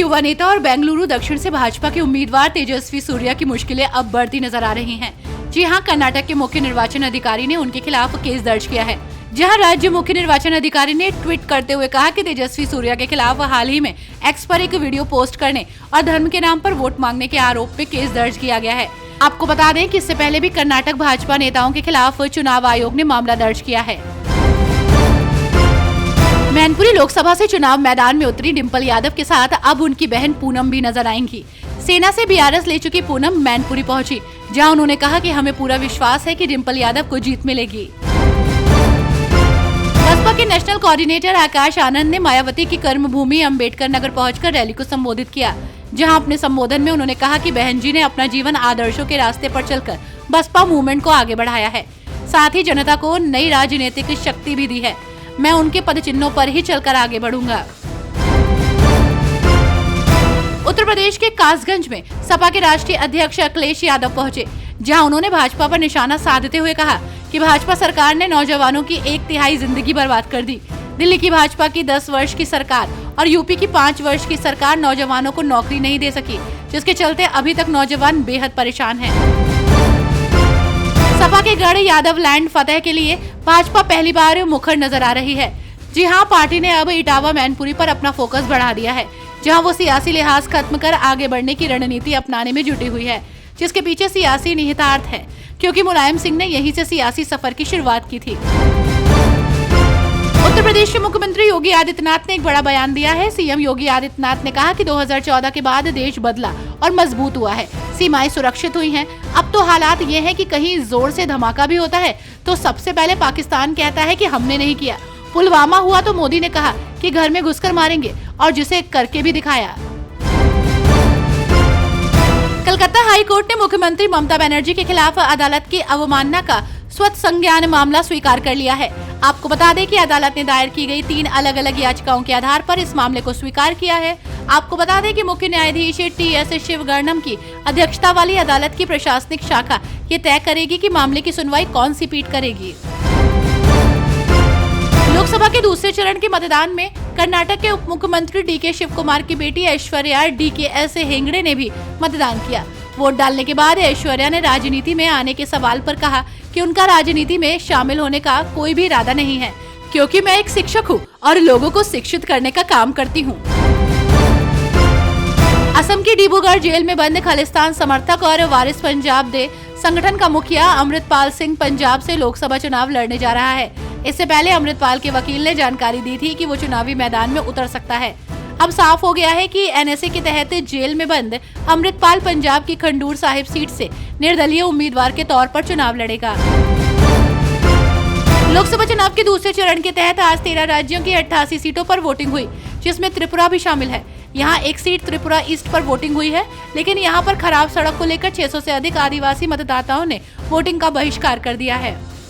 युवा नेता और बेंगलुरु दक्षिण से भाजपा के उम्मीदवार तेजस्वी सूर्या की मुश्किलें अब बढ़ती नजर आ रही हैं। जी हां, कर्नाटक के मुख्य निर्वाचन अधिकारी ने उनके खिलाफ केस दर्ज किया है। जहां राज्य मुख्य निर्वाचन अधिकारी ने ट्वीट करते हुए कहा कि तेजस्वी सूर्या के खिलाफ हाल ही में एक्स पर एक वीडियो पोस्ट करने और धर्म के नाम पर वोट मांगने के आरोप में केस दर्ज किया गया है। आपको बता दें कि इससे पहले भी कर्नाटक भाजपा नेताओं के खिलाफ चुनाव आयोग ने मामला दर्ज किया है। मैनपुरी लोकसभा से चुनाव मैदान में उतरी डिंपल यादव के साथ अब उनकी बहन पूनम भी नजर आएंगी। सेना से बीआरएस ले चुकी पूनम मैनपुरी पहुंची, जहां उन्होंने कहा कि हमें पूरा विश्वास है कि डिंपल यादव को जीत मिलेगी। बसपा के नेशनल कोऑर्डिनेटर आकाश आनंद ने मायावती की कर्मभूमि अम्बेडकर नगर पहुंचकर रैली को संबोधित किया, जहां अपने संबोधन में उन्होंने कहा कि बहन जी ने अपना जीवन आदर्शों के रास्ते पर चलकर बसपा मूवमेंट को आगे बढ़ाया है, साथ ही जनता को नई राजनीतिक शक्ति भी दी है। मैं उनके पदचिन्हों पर ही चलकर आगे बढ़ूंगा। उत्तर प्रदेश के कासगंज में सपा के राष्ट्रीय अध्यक्ष अखिलेश यादव पहुंचे, जहां उन्होंने भाजपा पर निशाना साधते हुए कहा कि भाजपा सरकार ने नौजवानों की 1/3 जिंदगी बर्बाद कर दी। दिल्ली की भाजपा की 10 वर्ष की सरकार और यूपी की 5 वर्ष की सरकार नौजवानों को नौकरी नहीं दे सकी, जिसके चलते अभी तक नौजवान बेहद परेशान हैं। सपा के गढ़ यादव लैंड फतेह के लिए भाजपा पहली बार मुखर नजर आ रही है। जी हां, पार्टी ने अब इटावा मैनपुरी पर अपना फोकस बढ़ा दिया है, जहां वो सियासी लिहाज खत्म कर आगे बढ़ने की रणनीति अपनाने में जुटी हुई है, जिसके पीछे सियासी निहितार्थ है, क्योंकि मुलायम सिंह ने यहीं से सियासी सफर की शुरुआत की थी। उत्तर प्रदेश के मुख्यमंत्री योगी आदित्यनाथ ने एक बड़ा बयान दिया है। सीएम योगी आदित्यनाथ ने कहा कि 2014 के बाद देश बदला और मजबूत हुआ है, सीमाएं सुरक्षित हुई हैं। अब तो हालात ये हैं कि कहीं जोर से धमाका भी होता है तो सबसे पहले पाकिस्तान कहता है कि हमने नहीं किया। पुलवामा हुआ तो मोदी ने कहा कि घर में घुसकर मारेंगे, और जिसे करके भी दिखाया। कलकत्ता हाई कोर्ट ने मुख्यमंत्री ममता बनर्जी के खिलाफ अदालत की अवमानना का स्वतः संज्ञान मामला स्वीकार कर लिया है। आपको बता दें कि अदालत ने दायर की गई 3 अलग अलग याचिकाओं के आधार पर इस मामले को स्वीकार किया है। आपको बता दें कि मुख्य न्यायाधीश टी.एस. शिवगर्णम की अध्यक्षता वाली अदालत की प्रशासनिक शाखा ये तय करेगी कि मामले की सुनवाई कौन सी पीठ करेगी। लोकसभा के दूसरे चरण के मतदान में कर्नाटक के उप मुख्यमंत्री डी.के. शिव कुमार की बेटी ऐश्वर्या डी.के.एस. हेगड़े ने भी मतदान किया। वोट डालने के बाद ऐश्वर्या ने राजनीति में आने के सवाल पर कहा कि उनका राजनीति में शामिल होने का कोई भी इरादा नहीं है, क्योंकि मैं एक शिक्षक हूँ और लोगों को शिक्षित करने का काम करती हूँ। असम की डिब्रूगढ़ जेल में बंद खालिस्तान समर्थक और वारिस पंजाब दे संगठन का मुखिया अमृतपाल सिंह पंजाब से लोकसभा चुनाव लड़ने जा रहा है। इससे पहले अमृतपाल के वकील ने जानकारी दी थी कि वो चुनावी मैदान में उतर सकता है। अब साफ हो गया है कि एनएसए के तहत जेल में बंद अमृतपाल पंजाब की खंडूर साहिब सीट से निर्दलीय उम्मीदवार के तौर पर चुनाव लड़ेगा। लोकसभा चुनाव के दूसरे चरण के तहत आज 13 राज्यों की 88 सीटों पर वोटिंग हुई, जिसमें त्रिपुरा भी शामिल है। यहाँ एक सीट त्रिपुरा ईस्ट पर वोटिंग हुई है, लेकिन यहाँ पर खराब सड़क को लेकर 600 से अधिक आदिवासी मतदाताओं ने वोटिंग का बहिष्कार कर दिया है।